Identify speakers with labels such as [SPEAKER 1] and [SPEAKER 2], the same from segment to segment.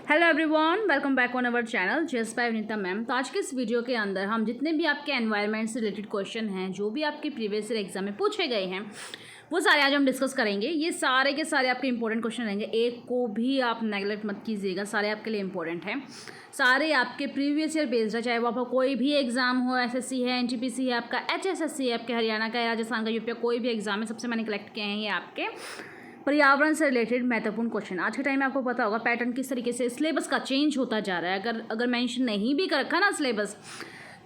[SPEAKER 1] Hello everyone, welcome back on our channel just by Vinita ma'am. तो आज के इस वीडियो के अंदर हम जितने भी आपके एनवायरनमेंट से रिलेटेड क्वेश्चन हैं, जो भी आपके प्रीवियस ईयर एग्जाम में पूछे गए हैं, वो सारे आज हम डिस्कस करेंगे। ये सारे के सारे आपके इंपॉर्टेंट क्वेश्चन रहेंगे, एक को भी आप नेगलेक्ट मत कीजिएगा, सारे आपके लिए इंपॉर्टेंट हैं। सारे आपके प्रीवियस ईयर बेस्ड है, चाहे वो आपका कोई भी एग्जाम हो, एसएससी है, एनटीपीसी है, आपका एचएसएससी है, आपके हरियाणा का, राजस्थान का, यूपी का, कोई भी एग्जाम है, सबसे मैंने कलेक्ट किए हैं ये आपके पर्यावरण से रिलेटेड महत्वपूर्ण क्वेश्चन। आज के टाइम में आपको पता होगा पैटर्न किस तरीके से सिलेबस का चेंज होता जा रहा है। अगर मेंशन नहीं भी कर रखा ना सिलेबस,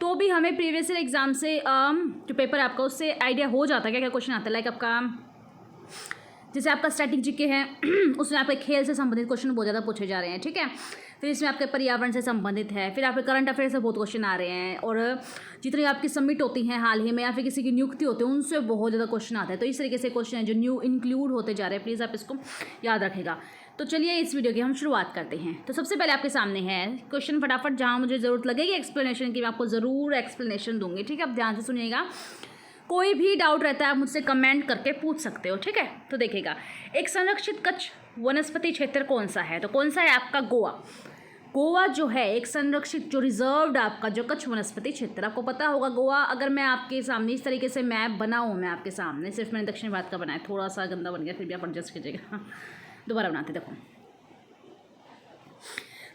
[SPEAKER 1] तो भी हमें प्रीवियस ईयर एग्जाम से जो पेपर है आपका, उससे आइडिया हो जाता है क्या क्या क्वेश्चन आता है। लाइक आपका जैसे आपका स्टैटिक जीके है उसमें आपके खेल से संबंधित क्वेश्चन बहुत ज़्यादा पूछे जा रहे हैं, ठीक है। फिर इसमें आपके पर्यावरण से संबंधित है, फिर आपके करंट अफेयर से बहुत क्वेश्चन आ रहे हैं, और जितनी आपकी सबमिट होती हैं हाल ही में या फिर किसी की नियुक्ति होती है उनसे बहुत ज़्यादा क्वेश्चन आते हैं। तो इस तरीके से क्वेश्चन है जो न्यू इंक्लूड होते जा रहे हैं, प्लीज़ आप इसको याद रखेगा। तो चलिए इस वीडियो की हम शुरुआत करते हैं। तो सबसे पहले आपके सामने है क्वेश्चन, फटाफट जहाँ मुझे ज़रूरत लगेगी एक्सप्लेनेशन की मैं आपको ज़रूर एक्सप्लेनेशन दूंगी, ठीक है। आप ध्यान से सुनिएगा, कोई भी डाउट रहता है आप मुझसे कमेंट करके पूछ सकते हो, ठीक है। तो देखिएगा, एक संरक्षित कच्छ वनस्पति क्षेत्र कौन सा है? तो कौन सा है आपका? गोवा। गोवा जो है एक संरक्षित, जो रिजर्व्ड आपका जो कच्छ वनस्पति क्षेत्र, आपको पता होगा गोवा। अगर मैं आपके सामने इस तरीके से मैप बनाऊँ, मैं आपके सामने, सिर्फ मैंने दक्षिण भारत का बनाया, थोड़ा सा गंदा बन गया, फिर भी आप एडजस्ट कीजिएगा, दोबारा बनाते। देखो,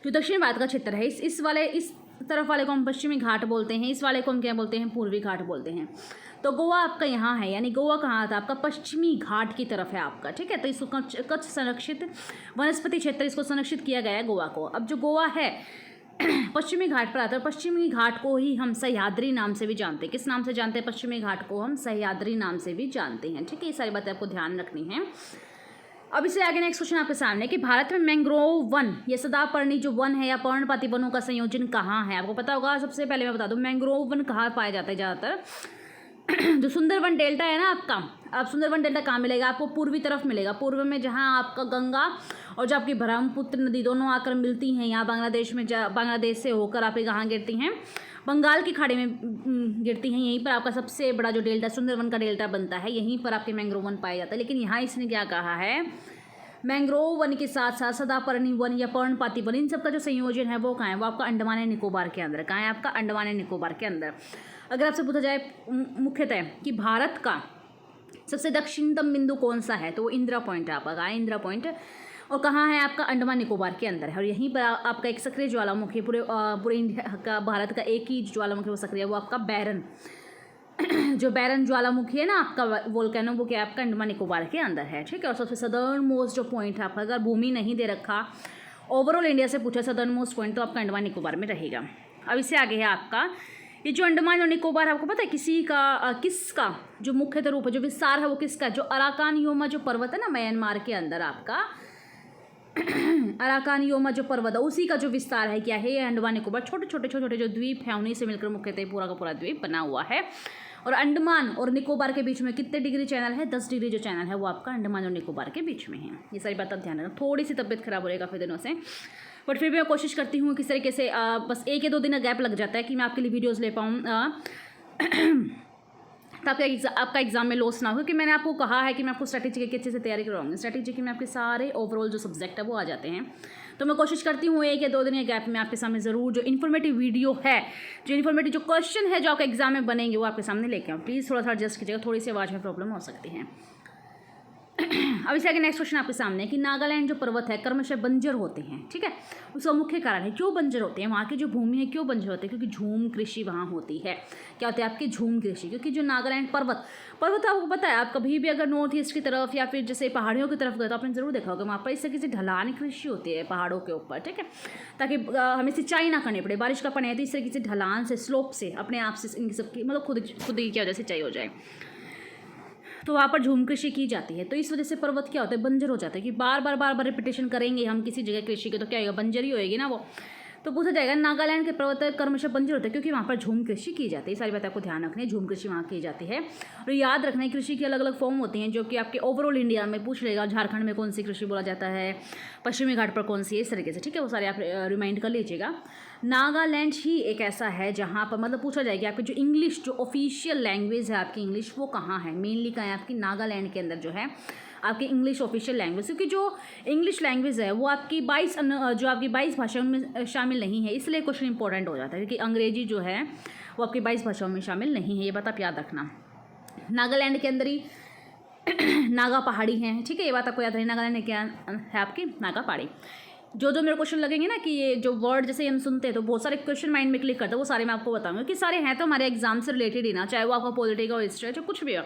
[SPEAKER 1] जो दक्षिण भारत का क्षेत्र है, इस तरफ वाले को हम पश्चिमी घाट बोलते हैं, इस वाले को हम क्या बोलते हैं? पूर्वी घाट बोलते हैं। तो गोवा आपका यहाँ है, यानी गोवा कहाँ था आपका? पश्चिमी घाट की तरफ है आपका, ठीक है। तो इसको कच्छ संरक्षित वनस्पति क्षेत्र, इसको संरक्षित किया गया है गोवा को। अब जो गोवा है पश्चिमी घाट पर आता है, पश्चिमी घाट को ही हम सह्याद्री नाम से भी जानते हैं। किस नाम से जानते हैं? पश्चिमी घाट को हम सह्याद्री नाम से भी जानते हैं, ठीक है। ये सारी बातें आपको ध्यान रखनी है। अब इससे आगे नेक्स्ट क्वेश्चन आपके सामने कि भारत में मैंग्रोव वन, ये सदापर्णी जो वन है या पर्णपाती वनों का संयोजन कहाँ है? आपको पता होगा। सबसे पहले मैं बता दूं, मैंग्रोव वन कहाँ पाया जाता है ज़्यादातर? जो सुंदरवन डेल्टा है ना आपका, अब सुंदरवन डेल्टा कहाँ मिलेगा आपको? पूर्वी तरफ मिलेगा। पूर्व में जहाँ आपका गंगा और जो आपकी ब्रह्मपुत्र नदी दोनों आकर मिलती हैं, यहाँ बांग्लादेश में, बांग्लादेश से होकर आप कहाँ गिरती हैं? बंगाल की खाड़ी में गिरती हैं। यहीं पर आपका सबसे बड़ा जो डेल्टा, सुंदरवन का डेल्टा बनता है, यहीं पर आपके मैंग्रोव वन पाया जाता है। लेकिन यहाँ इसने क्या कहा है? मैंग्रोव वन के साथ साथ सदापर्णी वन या पर्णपाती वन, इन सब का जो संयोजन है वो कहाँ है? वो आपका अंडमान एंड निकोबार के अंदर। कहाँ है आपका? अंडमान एंड निकोबार के अंदर। अगर आपसे पूछा जाए मुख्यतः कि भारत का सबसे दक्षिणतम बिंदु कौन सा है, तो वो इंदिरा पॉइंट है आपका। कहाँ है? इंदिरा पॉइंट। और कहाँ है आपका? अंडमान निकोबार के अंदर है। और यहीं पर आपका एक सक्रिय ज्वालामुखी, पूरे इंडिया का, भारत का एक ही ज्वालामुखी वो सक्रिय है, वो आपका बैरन जो बैरन ज्वालामुखी है ना आपका वोल्केनो, वो क्या आपका अंडमान निकोबार के अंदर है, ठीक है। और सबसे सदर्न मोस्ट जो पॉइंट है आपका, अगर भूमि नहीं दे रखा, ओवरऑल इंडिया से पूछा सदर्न मोस्ट पॉइंट, तो आपका अंडमान निकोबार में रहेगा। अब इससे आगे है आपका ये जो अंडमान और निकोबार, आपको पता है किसका जो मुख्यतः रूप है, जो विस्तार है वो किसका? जो अराकान योमा जो पर्वत है ना म्यांमार के अंदर आपका अराकान योमा जो पर्वत है, उसी का जो विस्तार है क्या है? ये अंडमान निकोबार। छोटे छोटे जो द्वीप हैं उन्हीं से मिलकर मुख्यतः पूरा का पूरा द्वीप बना हुआ है। और अंडमान और निकोबार के बीच में कितने डिग्री चैनल है? 10 डिग्री जो चैनल है वो आपका अंडमान और निकोबार के बीच में है। ये सारी बात आप ध्यान रखना। थोड़ी सी तबीयत खराब हो रही है काफ़ी दिनों से, बट फिर भी मैं कोशिश करती हूँ किस तरीके से बस 1 या 2 दिन का गैप लग जाता है कि मैं आपके लिए वीडियोज़ ले पाऊँ, ताकि आपका एग्जाम में लॉस ना हो। क्योंकि मैंने आपको कहा है कि मैं आपको स्ट्रैटेजी की अच्छे से तैयारी करवाऊंगी। स्ट्रैटेजी की में आपके सारे ओवरऑल जो सब्जेक्ट है वो आ जाते हैं। तो मैं कोशिश करती हूँ 1 या 2 दिन के गैप में आपके सामने ज़रूर जो इन्फॉर्मेटिव वीडियो है, जो इन्फॉर्मेटिव जो क्वेश्चन है जो आपके एग्जाम में बनेंगे, वो आपके सामने लेके आऊँ। प्लीज़ थोड़ा सा एडजस्ट कीजिएगा, थोड़ी सी आवाज़ में प्रॉब्लम हो सकती है। अब इससे आगे नेक्स्ट क्वेश्चन आपके सामने कि नागालैंड जो पर्वत है क्रमशः बंजर होते हैं, ठीक है। उसका मुख्य कारण है, क्यों बंजर होते हैं? वहाँ की जो भूमि है क्यों बंजर होते हैं? क्योंकि झूम कृषि वहाँ होती है। क्या होती है आपकी? झूम कृषि। क्योंकि जो नागालैंड पर्वत आपको पता है, आप कभी भी अगर नॉर्थ ईस्ट की तरफ या फिर जैसे पहाड़ियों की तरफ गए तो आपने ज़रूर देखा होगा वहाँ पर इस तरीके से ढलान कृषि होती है पहाड़ों के ऊपर, ठीक है। ताकि हमें सिंचाई ना करनी पड़े, बारिश का पानी है तो इस तरीके से ढलान से, स्लोप से अपने आप से इनकी सबकी मतलब खुद ही क्या वजह से सिंचाई हो जाए, तो वहाँ पर झूम कृषि की जाती है। तो इस वजह से पर्वत क्या होता है? बंजर हो जाता है। कि बार बार रिपीटेशन करेंगे हम किसी जगह कृषि के, तो क्या होगा? बंजर ही होएगी ना वो। तो पूछा जाएगा नागालैंड के पर्वत क्रमशः बंजर होते हैं क्योंकि वहाँ पर झूम कृषि की जाती है। सारी बात आपको ध्यान रखनी है, झूम कृषि वहाँ की जाती है। और याद रखना है कृषि की अलग अलग फॉर्म होती हैं, जो कि आपके ओवरऑल इंडिया में पूछ लेगा। झारखंड में कौन सी कृषि बोला जाता है, पश्चिमी घाट पर कौन सी है, इस तरीके से, ठीक है। वो सारे आप रिमाइंड कर लीजिएगा। नागालैंड ही एक ऐसा है जहाँ पर मतलब पूछा जाएगा आपकी जो इंग्लिश जो ऑफिशियल लैंग्वेज है आपकी इंग्लिश, वो कहाँ है? मेनली कहाँ है आपकी? नागालैंड के अंदर जो है आपकी इंग्लिश ऑफिशियल लैंग्वेज, क्योंकि जो इंग्लिश लैंग्वेज है वो आपकी 22 भाषाओं में शामिल नहीं है, इसलिए क्वेश्चन इंपॉर्टेंट हो जाता है, क्योंकि अंग्रेजी जो है वो आपकी 22 भाषाओं में शामिल नहीं है, ये बात आप याद रखना। नागालैंड के अंदर ही नागा पहाड़ी हैं, ठीक है, ये बात आपको याद रही। नागालैंड में क्या है आपकी नागा पहाड़ी। जो मेरे क्वेश्चन लगेंगे ना कि ये जो वर्ड जैसे हम सुनते हैं तो बहुत सारे क्वेश्चन माइंड में क्लिक करते हैं, वो सारे मैं आपको बताऊंगा कि सारे हैं तो हमारे एग्जाम से रिलेटेड ही ना, चाहे वो आपका पॉलिटिकल और हिस्ट्री जो कुछ भी हो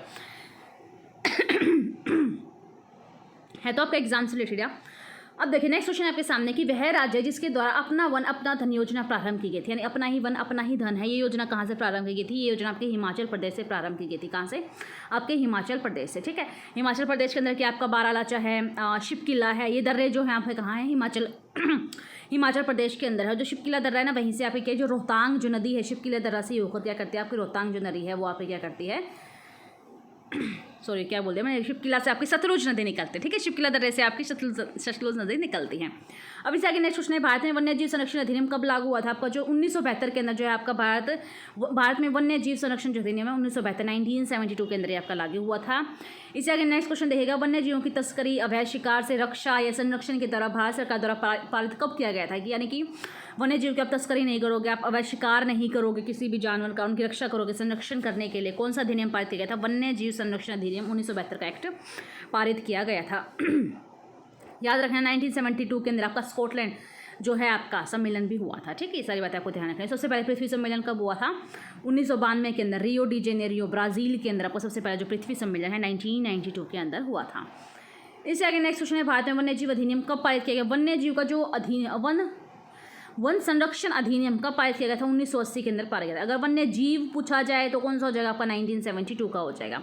[SPEAKER 1] है तो आपका एग्जाम से रिलेटेड है। अब देखिए नेक्स्ट क्वेश्चन आपके सामने कि वह राज्य जिसके द्वारा अपना वन अपना धन योजना प्रारंभ की गई थी, यानी अपना ही वन अपना ही धन है, ये योजना कहाँ से प्रारंभ की गई थी? ये योजना आपके हिमाचल प्रदेश से प्रारंभ की गई थी। कहाँ से? आपके हिमाचल प्रदेश से, ठीक है। हिमाचल प्रदेश के अंदर क्या आपका बारालाचा है, शिपकिला है, ये दर्रे जो हैं आपके कहाँ है? हिमाचल प्रदेश के अंदर है। जो शिपकिला दर्रा है ना, वहीं से आपकी क्या जो रोहतांग जो नदी है शिपकिला दर्रा से होकर क्या करती है आपकी रोहतांग जो नदी है वो आपकी क्या करती है सॉरी क्या बोल दिया मैंने, शिपकिला से आपकी सतलुज नदी निकलती है, ठीक है। शिपकिला दर्रे से आपकी सतलुज नदी निकलती है। अब इसे आगे नेक्स्ट क्वेश्चन है, भारत में वन्य जीव संरक्षण अधिनियम कब लागू हुआ था? आपका जो 1972 के अंदर जो है आपका भारत में वन्य जीव संरक्षण जो अधिनियम है 1972 के अंदर ये आपका लागू हुआ था। इसे आगे नेक्स्ट क्वेश्चन देखेगा, वन्य जीवों की तस्करी अवैध शिकार से रक्षा या संरक्षण के द्वारा भारत सरकार द्वारा पारित कब किया गया था? यानी कि वन्य जीव की आप तस्करी नहीं करोगे, आप अवैध शिकार नहीं करोगे किसी भी जानवर का, उनकी रक्षा करोगे, संरक्षण करने के लिए कौन सा अधिनियम पारित किया गया था? वन्य जीव संरक्षण अधिनियम 1972 का एक्ट पारित किया गया था। याद रखना 1972 के अंदर आपका स्कॉटलैंड जो है आपका सम्मेलन भी हुआ था, ठीक है। ये सारी बातें आपको ध्यान रखनी है। सबसे पहले पृथ्वी सम्मेलन कब हुआ था? 1992 के अंदर रियो डी जेनेरियो ब्राज़ील के अंदर आपको सबसे पहले जो पृथ्वी सम्मेलन है 1992 के अंदर हुआ था। इससे आगे नेक्स्ट क्वेश्चन है, भारत में वन्य जीव अधिनियम कब पारित किया गया? वन्य जीव का जो वन संरक्षण अधिनियम कब पारित किया गया था? 1980 के अंदर पारित किया था। अगर वन्य जीव पूछा जाए तो कौन सा हो जाएगा आपका? 1972 का हो जाएगा।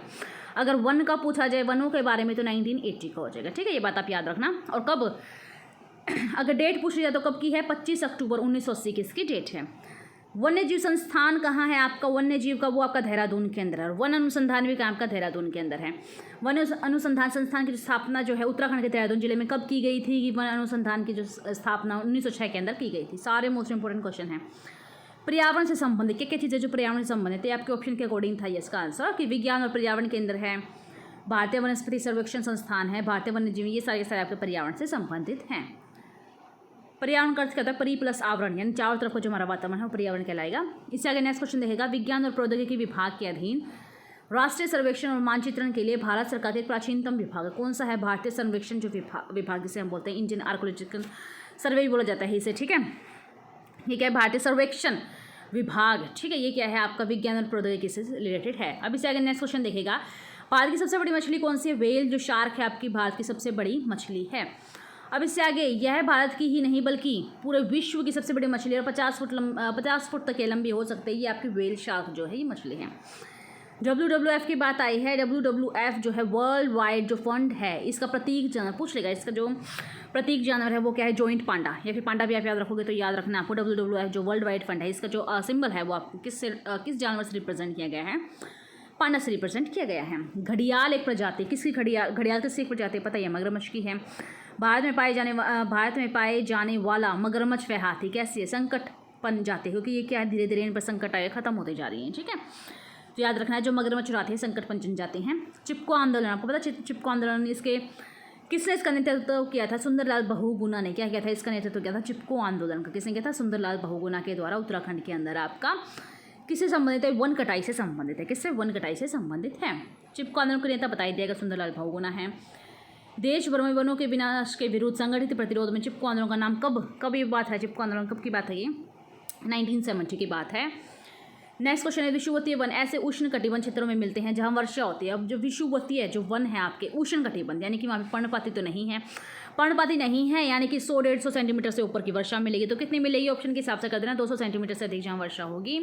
[SPEAKER 1] अगर वन का पूछा जाए वनों के बारे में तो 1980 का हो जाएगा, ठीक है। ये बात आप याद रखना। और कब अगर डेट पूछ लिया तो कब की है? 25 अक्टूबर 1980 की इसकी डेट है। वन्य जीव संस्थान कहाँ है आपका? वन्य जीव का वो आपका देहरादून के अंदर है। वन अनुसंधान भी आपका देहरादून के अंदर है। वन अनुसंधान संस्थान की स्थापना जो है उत्तराखंड के देहरादून जिले में कब की गई थी? कि वन अनुसंधान की जो स्थापना 1906 के अंदर की गई थी। सारे मोस्ट इंपोर्टेंट क्वेश्चन हैं। पर्यावरण से संबंधित क्या क्या चीज़ें जो पर्यावरण से संबंधित है आपके ऑप्शन के अकॉर्डिंग था ये इसका आंसर, कि विज्ञान और पर्यावरण केंद्र है, भारतीय वनस्पति सर्वेक्षण संस्थान है, भारतीय वन्यजीव, ये सारे आपके पर्यावरण से संबंधित हैं। पर्यावरण का अर्थ क्या होता है? परि प्लस आवरण, यानी चारों तरफ का जो हमारा वातावरण है वो पर्यावरण कहलाएगा। इससे आगे नेक्स्ट क्वेश्चन देखेगा, विज्ञान और प्रौद्योगिकी विभाग के अधीन राष्ट्रीय सर्वेक्षण और मानचित्रण के लिए भारत सरकार के प्राचीनतम विभाग कौन सा है? भारतीय सर्वेक्षण जो विभाग जिसे हम बोलते हैं, इंडियन आर्कोलॉजिकल सर्वे भी बोला जाता है इसे, ठीक है। ये क्या है? भारतीय सर्वेक्षण विभाग, ठीक है। ये क्या है आपका? विज्ञान और प्रौद्योगिकी से रिलेटेड है। अब इससे आगे नेक्स्ट क्वेश्चन देखेगा, भारत की सबसे बड़ी मछली कौन सी है? व्हेल जो शार्क है आपकी भारत की सबसे बड़ी मछली है। अब इससे आगे यह भारत की ही नहीं बल्कि पूरे विश्व की सबसे बड़ी मछली है और 50 फुट तक के लंबी हो सकते हैं, ये आपकी व्हेल शार्क जो है ये मछली है। WWF की बात आई है। WWF जो है वर्ल्ड वाइड जो फंड है, इसका प्रतीक जानवर पूछ लेगा, इसका जो प्रतीक जानवर है वो क्या है? जॉइंट पांडा, या फिर पांडा भी आप याद रखोगे तो याद रखना आपको। WWF जो वर्ल्ड वाइड फंड है, इसका जो सिंबल है वो आपको किस जानवर से रिप्रेजेंट किया गया है? पांडा से रिप्रेजेंट किया गया है। घड़ियाल एक प्रजाति, किसकी घड़ियाल किसकी एक प्रजाति पता है? मगरमच्छ की है। भारत में पाए जाने वाला मगरमच्छ वह हाथी कैसी है? संकटपन जाते, क्योंकि ये क्या है धीरे धीरे इन पर संकट आए खत्म होते जा रही हैं, ठीक है। तो याद रखना है जो मगरमच्छ उड़ाते हैं संकटपन जन जाते हैं। चिपको आंदोलन आपको पता? चिपको आंदोलन किसने इसका नेतृत्व किया था? सुंदरलाल बहुगुणा ने क्या किया था? इसका नेतृत्व किया था चिपको आंदोलन का। किसने किया था? सुंदरलाल बहुगुणा के द्वारा उत्तराखंड के अंदर आपका किससे संबंधित है? वन कटाई से संबंधित है। किससे? वन कटाई से संबंधित है। चिपको आंदोलन के नेता बताई दिएगा सुंदरलाल बहुगुणा है। देश भर में वनों के विनाश के विरुद्ध संगठित प्रतिरोध में चिपको आंदोलन का नाम कब ये बात है? चिपको आंदोलन कब की बात है? ये 1970 की बात है। नेक्स्ट क्वेश्चन है, विषुवतीय वन ऐसे उष्ण कटिबंध क्षेत्रों में मिलते हैं जहां वर्षा होती है। अब जो विषुवतीय जो वन है आपके उष्ण कटिबंध, यानी कि वहाँ पे पर्णपाती तो नहीं है, पर्णपाती नहीं है, यानी कि 100-150 सेंटीमीटर से ऊपर की वर्षा मिलेगी। तो कितनी मिलेगी? ऑप्शन के हिसाब से कर देना, 200 सेंटीमीटर से अधिक जहाँ वर्षा होगी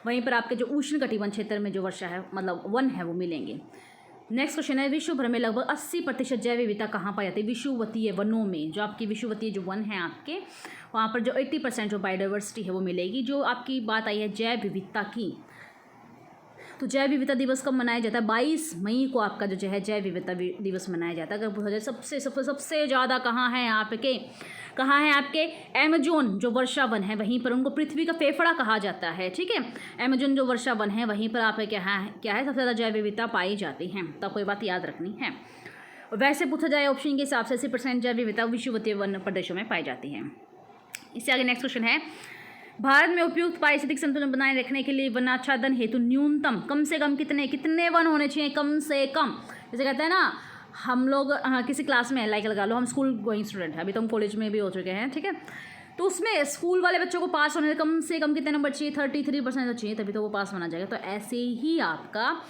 [SPEAKER 1] वहीं पर आपके जो उष्ण कटिबंध क्षेत्र में जो वर्षा है मतलब वन है वो मिलेंगे। नेक्स्ट क्वेश्चन है, विश्व भर में लगभग 80% जैव विविधता कहाँ पाई जाती है? विषुवतीय वनों में। जो आपकी विषुवतीय जो वन है आपके वहाँ पर जो 80% जो बायोडाइवर्सिटी है वो मिलेगी। जो आपकी बात आई है जैव विविधता की, तो जैव विविधता दिवस कब मनाया जाता है? 22 मई को आपका जो है जैव विविधता दिवस मनाया जाता है। अगर पूछा जाए सबसे ज़्यादा कहाँ है आपके अमेजोन जो वर्षा वन है वहीं पर, उनको पृथ्वी का फेफड़ा कहा जाता है, ठीक है। अमेजोन जो वर्षा वन है वहीं पर आप क्या है सबसे ज़्यादा जैव विविधता पाई जाती है। तो आपको ये बात याद रखनी है। वैसे पूछा जाए ऑप्शन के हिसाब से 80% जैव विविधता विषुवतीय वन प्रदेशों में पाई जाती है। इससे आगे नेक्स्ट क्वेश्चन है, भारत में उपयुक्त पारिस्थितिक संतुलन बनाए रखने के लिए वनाच्छादन हेतु न्यूनतम कम से कम कितने वन होने चाहिए? कम से कम, जैसे कहते हैं ना हम लोग किसी क्लास में लाइक लगा लो हम स्कूल गोइंग स्टूडेंट हैं, अभी तो हम कॉलेज में भी हो चुके हैं, ठीक है, तो उसमें स्कूल वाले बच्चों को पास होने से कम कितने नंबर चाहिए? 33% तो चाहिए, तभी तो वो पास होना जाएगा। तो ऐसे ही आपका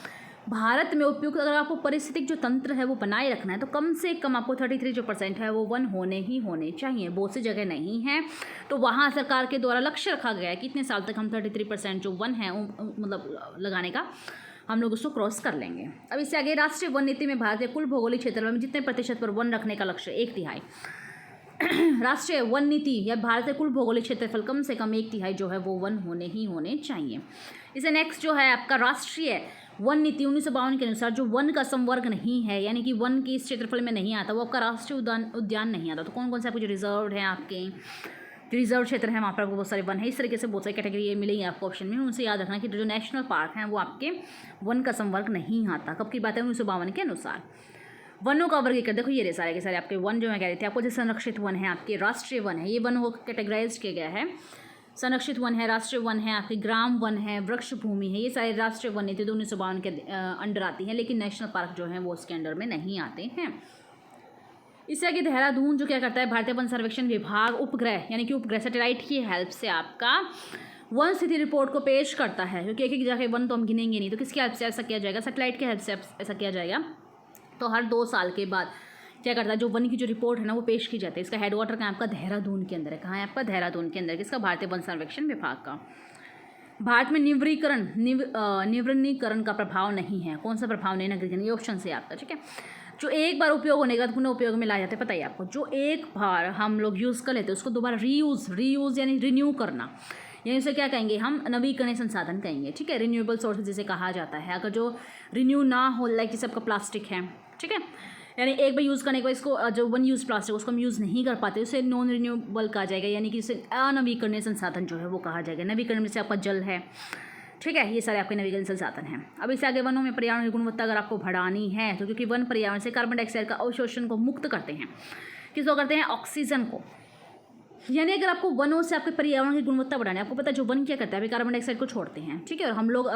[SPEAKER 1] भारत में उपयुक्त अगर आपको पारिस्थितिक जो तंत्र है वो बनाए रखना है तो कम से कम आपको 33% है वो वन होने चाहिए। बहुत सी जगह नहीं है तो वहाँ सरकार के द्वारा लक्ष्य रखा गया है कि इतने साल तक हम 33% जो वन है मतलब लगाने का हम लोग उसको क्रॉस कर लेंगे। अब इससे आगे राष्ट्रीय वन नीति में भारत के कुल भौगोलिक क्षेत्र में जितने प्रतिशत पर वन रखने का लक्ष्य 1/3 राष्ट्रीय वन नीति या भारत के कुल भौगोलिक क्षेत्रफल कम से कम 1/3 जो है वो वन होने चाहिए। इसे नेक्स्ट जो है आपका राष्ट्रीय वन नीति 1952 के अनुसार जो वन का संवर्ग नहीं है यानी कि वन की इस क्षेत्रफल में नहीं आता वो आपका राष्ट्रीय उद्यान नहीं आता। तो कौन कौन से आपके जो रिजर्व हैं आपके जो रिजर्व क्षेत्र है वहाँ पर आपको बहुत सारे वन है, इस तरीके से बहुत सारी कैटेगरी मिलेंगी आपको ऑप्शन में। उनसे याद रखना कि जो नेशनल पार्क हैं वो आपके वन का संवर्ग नहीं आता। कब की बात है? 1952 के अनुसार। वनों का वर्गीकरण देखो, ये रहे सारे के सारे आपके वन जो मैं कह रही थी आपको, जो संरक्षित वन है आपके राष्ट्रीय वन है, ये वन को कैटेगराइज किया गया है। संरक्षित वन है, राष्ट्रीय वन है, आपके ग्राम वन है, वृक्ष भूमि है, ये सारे राष्ट्रीय वन नीति 1952 के अंडर आती हैं, लेकिन नेशनल पार्क जो है वो उसके अंडर में नहीं आते हैं। इससे आगे देहरादून जो क्या करता है, भारतीय वन सर्वेक्षण विभाग उपग्रह यानी कि उपग्रह सैटेलाइट की हेल्प से आपका वन स्थिति रिपोर्ट को पेश करता है, क्योंकि एक जगह वन तो हम गिनेंगे नहीं, तो किसकी हेल्प से ऐसा किया जाएगा? सैटेलाइट की हेल्प से ऐसा किया जाएगा। तो हर 2 साल के बाद क्या करता है, जो वन की जो रिपोर्ट है ना वो पेश की जाती है। इसका हेडवाटर कहाँ आपका? देहरादून के अंदर है। कहाँ है आपका? देहरादून के अंदर। किसका? भारतीय वन सर्वेक्षण विभाग का। भारत में निवनीकरण का प्रभाव नहीं है। कौन सा प्रभाव नहीं? नगरीकरण। ये ऑप्शन से आपका, ठीक है। जो एक बार उपयोग होने के बाद पुनः उपयोग में लाए जाते हैं, पता है आपको, जो एक बार हम लोग यूज़ कर लेते हैं उसको दोबारा रीयूज़ यानी रिन्यू करना, यानी उसे क्या कहेंगे हम? नवीकरणीय संसाधन कहेंगे, ठीक है। रिन्यूएबल सोर्सेज जिसे कहा जाता है। अगर जो रिन्यू ना हो, लाइक जैसे आपका प्लास्टिक है, ठीक है, यानी एक बार यूज़ करने के बाद इसको जो वन यूज़ प्लास्टिक उसको हम यूज़ नहीं कर पाते, उसे नॉन रिन्यूएबल कहा जाएगा, यानी कि इसे अनवीकरणीय संसाधन जो है वो कहा जाएगा। नवीकरण में से आपका जल है, ठीक है, ये सारे आपके नवीकरण संसाधन हैं। अब इससे आगे वनों में पर्यावरण की गुणवत्ता अगर आपको बढ़ानी है तो क्योंकि वन पर्यावरण से कार्बन डाइऑक्साइड का अवशोषण को मुक्त करते हैं। किसको करते हैं? ऑक्सीजन को। यानी अगर आपको वनों से आपके पर्यावरण की गुणवत्ता बढ़ानी है, आपको पता है जो वन क्या करता है, अभी कार्बन डाइऑक्साइड को छोड़ते हैं, ठीक है, और हम लोग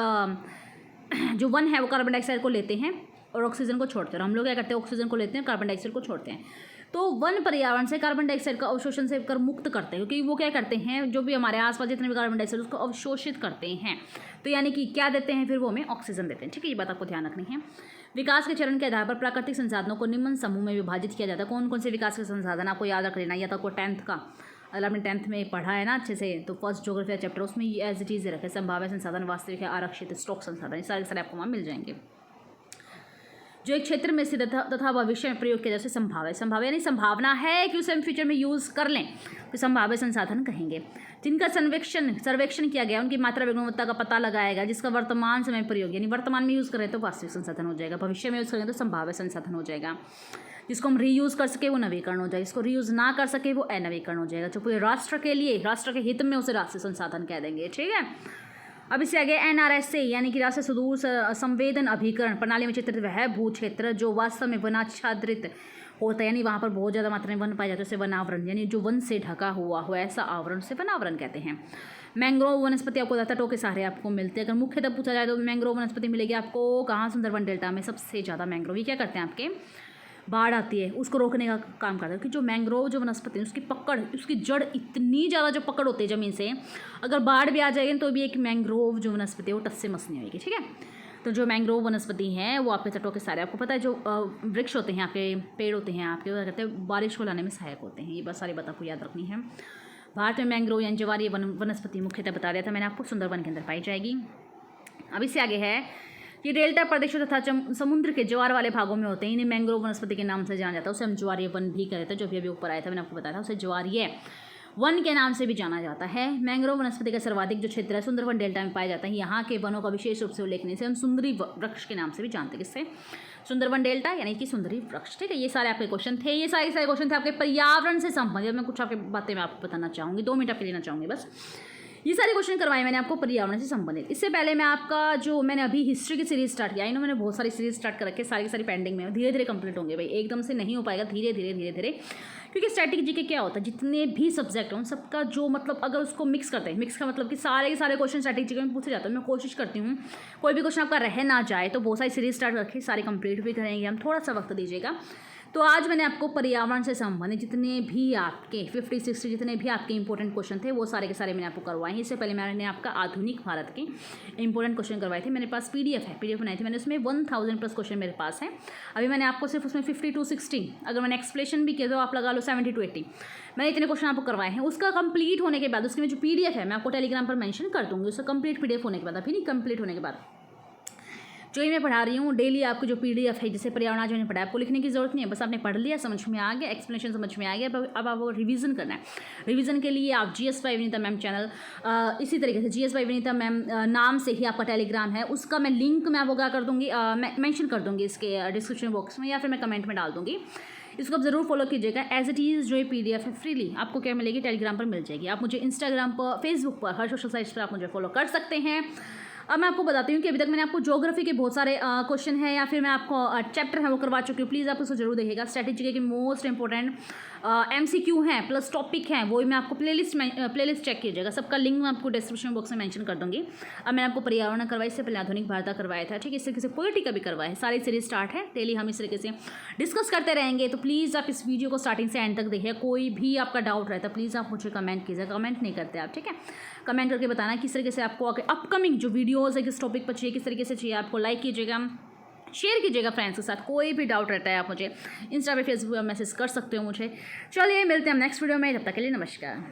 [SPEAKER 1] जो वन है वो कार्बन डाइऑक्साइड को लेते हैं और ऑक्सीजन को छोड़ते हैं, और हम लोग क्या करते हैं? ऑक्सीजन को लेते हैं, कार्बन डाइऑक्साइड को छोड़ते हैं। तो वन पर्यावरण से कार्बन डाइऑक्साइड का अवशोषण से कर मुक्त करते हैं, क्योंकि वो क्या करते हैं, जो भी हमारे आसपास जितने भी कार्बन डाइऑक्साइड उसको अवशोषित करते हैं। तो यानी कि क्या देते हैं फिर? वो हमें ऑक्सीजन देते हैं, ठीक है, ये बात आपको ध्यान रखनी है। विकास के चरण के आधार पर प्राकृतिक संसाधनों को निम्न समूह में विभाजित किया जाता है। कौन कौन से विकास के संसाधन आपको याद रख लेना, या तो आपको 10th का, अगर आपने 10th में पढ़ा है ना अच्छे से, तो फर्स्ट ज्योग्राफी चैप्टर उसमें एज इट इज रखे, संभाव्य संसाधन, वास्तविक है, आरक्षित, स्टॉक संसाधन, ये सारे सारे आपको वहाँ मिल जाएंगे। जो एक क्षेत्र में स्थित तथा भविष्य में प्रयोग किया जाए संभाव्य यानी संभावना है कि उसे हम फ्यूचर में यूज़ कर लें, तो संभाव्य संसाधन कहेंगे। जिनका सर्वेक्षण किया गया उनकी मात्रा व गुणवत्ता का पता लगाएगा, जिसका वर्तमान समय प्रयोग यानी वर्तमान में यूज़ करें तो वास्तविक संसाधन हो जाएगा, भविष्य में यूज़ करें तो संभाव्य संसाधन हो जाएगा। जिसको हम रीयूज़ कर सके वो नवीकरण हो जाएगा, जिसको रीयूज़ ना कर सके वो अनवीकरण हो जाएगा। जो पूरे राष्ट्र के लिए, राष्ट्र के हित में उसे राष्ट्रीय संसाधन कह देंगे, ठीक है। अब इससे आगे NRSA यानी कि राष्ट्रीय सुदूर संवेदन अभिकरण प्रणाली में चित्रित वह भू क्षेत्र जो वास्तव में वनाच्छादित होता है, यानी वहाँ पर बहुत ज़्यादा मात्रा में वन पाए जाते हैं, उसे वनावरण, यानी जो वन से ढका हुआ हो ऐसा आवरण से वनावरण कहते हैं। मैंग्रोव वनस्पति आपको तटों के सहारे आपको मिलते हैं। अगर मुख्यतः पूछा जाए तो मैंग्रोव वनस्पति मिलेगी आपको कहाँ? सुंदरवन डेल्टा में सबसे ज़्यादा मैंग्रोव। ये क्या करते हैं आपके? बाढ़ आती है उसको रोकने का काम करता है, कि जो मैंग्रोव जो वनस्पति है उसकी पकड़, उसकी जड़ इतनी ज़्यादा जो पकड़ होती है ज़मीन से, अगर बाढ़ भी आ जाएगी तो भी एक मैंग्रोव जो वनस्पति है वो टस से मस नहीं होगी, ठीक है। तो जो मैंग्रोव वनस्पति हैं वो आपके तटों के सारे, आपको पता है जो वृक्ष होते हैं आपके, पेड़ होते हैं आपके, वो कहते हैं बारिश को लाने में सहायक होते हैं। ये बस सारी बात आपको याद रखनी है। भारत में मैंग्रोव यानी ज्वारीय वनस्पति मुख्यतः बता दिया था मैंने आपको, सुंदरवन के अंदर पाई जाएगी। अब इससे आगे है ये डेल्टा प्रदेशों तथा समुद्र के ज्वार वाले भागों में होते हैं, इन्हें मैंग्रोव वनस्पति के नाम से जाना जाता है। उसे हम ज्वारीय वन भी कहते हैं, जो भी अभी ऊपर आया था मैंने आपको बताया था, उसे ज्वारीय वन के नाम से भी जाना जाता है। मैंग्रोव वनस्पति का सर्वाधिक जो क्षेत्र है सुंदरवन डेल्टा में पाया जाता है। यहाँ के वनों का विशेष रूप से उल्लेखनीय से हम सुंदरी वृक्ष के नाम से भी जानते हैं। किससे? सुंदरवन डेल्टा यानी कि सुंदरी वृक्ष, ठीक है। ये सारे आपके क्वेश्चन थे, ये सारे क्वेश्चन थे आपके पर्यावरण से संबंधित। मैं कुछ आपके बातें मैं आपको बताना चाहूँगी, 2 मिनट आपके लेना चाहूँगी बस। ये सारे क्वेश्चन करवाए मैंने आपको पर्यावरण से संबंधित। इससे पहले मैं आपका जो मैंने अभी हिस्ट्री की सीरीज स्टार्ट किया, मैंने बहुत सारी सीरीज स्टार्ट कर रखी है, सारी की सारी पेंडिंग में, धीरे धीरे कंप्लीट होंगे भाई, एकदम से नहीं हो पाएगा, धीरे धीरे। क्योंकि स्टैटिक जीके क्या होता है, जितने भी सब्जेक्ट हों सबका जो मतलब अगर उसको मिक्स करते हैं, मिक्स का मतलब कि सारे के सारे क्वेश्चन स्टैटिक जीके में पूछे जाते हैं। मैं कोशिश करती हूँ कोई भी क्वेश्चन आपका रह ना जाए, तो बहुत सारी सीरीज स्टार्ट रखी, सारी कंप्लीट भी करेंगे हम, थोड़ा सा वक्त दीजिएगा। तो आज मैंने आपको पर्यावरण से संबंधित जितने भी आपके 50-60 जितने भी आपके इंपॉर्टेंट क्वेश्चन थे वो सारे के सारे मैंने आपको करवाए हैं। इससे पहले मैंने आपका आधुनिक भारत के इंपॉर्टेंट क्वेश्चन करवाए थे, मेरे पास पीडीएफ है, पीडीएफ बनाई थी मैंने, उसमें 1000+ क्वेश्चन मेरे पास हैं। अभी मैंने आपको सिर्फ उसमें 50-60, अगर मैंने एक्सप्लेनेशन भी किया तो आप लगा लो 70-80, मैंने इतने क्वेश्चन आपको करवाए हैं। उसका कंप्लीट होने के बाद उसके में जो पीडीएफ है मैं आपको टेलीग्राम पर मेंशन कर दूँगी, उसका कंप्लीट पीडीएफ होने के बाद, अभी नहीं कंप्लीट होने के बाद जो ही मैं पढ़ा रही हूँ डेली आपको जो पीडीएफ है, जैसे पर्यावरण आज मैंने पढ़ा, आपको लिखने की जरूरत नहीं है, बस आपने पढ़ लिया, समझ में आ गया, एक्सप्लेनेशन समझ में आ गया, अब आपको रिवीजन करना है। रिवीजन के लिए आप GS by Vinita ma'am channel, इसी तरीके से GS बाय विनीता मैम नाम से ही आपका टेलीग्राम है, उसका मैं लिंक मैं आपको क्या कर दूँगी, मैं मैंशन कर दूँगी इसके डिस्क्रिप्शन बॉक्स में, या फिर मैं कमेंट में डाल दूँगी। इसको आप ज़रूर फॉलो कीजिएगा। एज इट इज़ जो ये पीडीएफ है फ्रीली आपको क्या मिलेगी, टेलीग्राम पर मिल जाएगी। आप मुझे इंस्टाग्राम पर, फेसबुक पर, हर सोशल साइट्स पर आप मुझे फॉलो कर सकते हैं। अब मैं आपको बताती हूँ कि अभी तक मैंने आपको ज्योग्राफी के बहुत सारे क्वेश्चन है या फिर मैं आपको चैप्टर है वो करवा चुकी हूँ, प्लीज़ आप उसको जरूर देखिएगा। स्ट्रैटेजी के मोस्ट इंपॉर्टेंट MCQ हैं प्लस टॉपिक हैं, वो मैं आपको प्लेलिस्ट चेक कीजिएगा, सबका लिंक मैं आपको डिस्क्रिप्शन बॉक्स में मेंशन कर दूँगी। अब मैंने आपको पर्यावरण करवाया, इससे पहले आधुनिक भारत करवाया था, ठीक है, इस तरीके से पॉलिटी का भी करवाया है, सारी सीरीज स्टार्ट है, डेली हम इस तरीके से डिस्कस करते रहेंगे। तो प्लीज़ आप इस वीडियो को स्टार्टिंग से एंड तक देखिए, कोई भी आपका डाउट रहता है प्लीज़ आप मुझे कमेंट कीजिए, कमेंट नहीं करते आप, ठीक है, कमेंट करके बताना किस तरीके से आपको अपकमिंग जो वीडियोस है किस टॉपिक पर चाहिए, किस तरीके से चाहिए, आपको लाइक कीजिएगा, शेयर कीजिएगा फ्रेंड्स के साथ। कोई भी डाउट रहता है आप मुझे इंस्टा पे, फेसबुक पर मैसेज कर सकते हो मुझे। चलिए मिलते हैं हम नेक्स्ट वीडियो में, तब तक के लिए नमस्कार।